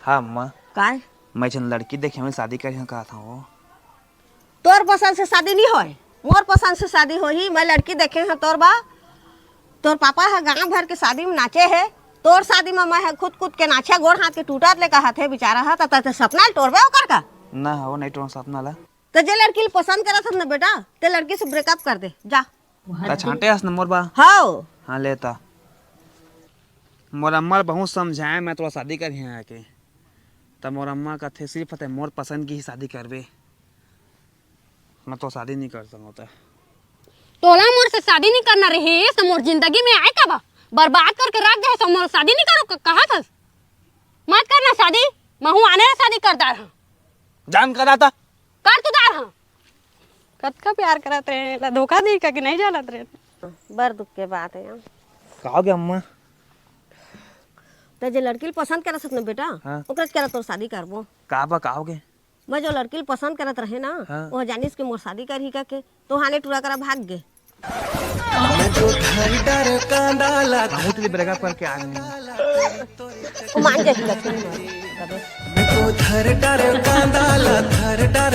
हाँ अम्मा, काय मैं जन लड़की देखे में शादी कर कहा था वो। तोर पसंद से शादी नहीं होय, मोर पसंद से शादी होही। मैं लड़की देखे हैं तोर बा, तोर पापा है गांव भर के शादी में नाचे है, तोर शादी में मैं खुद खुद के नाचे, गोड़ हाथ के टूटत ले कहा थे बेचारा है तो सपना तोड़बे ओकर का। ना हो नहीं तो सपना ला तो जे लड़की पसंद करत हन ना बेटा, ते लड़की से ब्रेकअप कर दे जा। ता छांटे हस न मोर बा। हाँ हाँ लेता मोर अम्मा बहुत समझाए मैं थोड़ा शादी कर यहाँ आके, तब मोर अम्मा का थे सिर्फ है मोर पसंद की ही शादी करबे, मैं तो शादी नहीं कर सकता। तोला मोर से शादी नहीं करना रही तो मोर जिंदगी में आए कब बर्बाद करके रख दे, तो मोर शादी नहीं करो कहा था मत करना शादी, महू आने ला शादी करता रहा जान करा था कर तू दार हाँ कद का प्यार करत रहे ला धोखा दी का कि नहीं जानत रहे। बर दुख के बात है। कहोगे अम्मा? तो जे लड़की पसंद करत हन ना बेटा, हाँ। ओकरा से करत तोर शादी करबो। कहोगे? मैं जो लड़की पसंद करत रहे ना, हाँ। वो जानिस के मोर शादी कर ही का के तो हाने टूरा करा भाग गे। बहुत ही ब्रेकअप करके आ गए। वो मान जाही लक्ष्मी। धर डर कांदा ला धर डर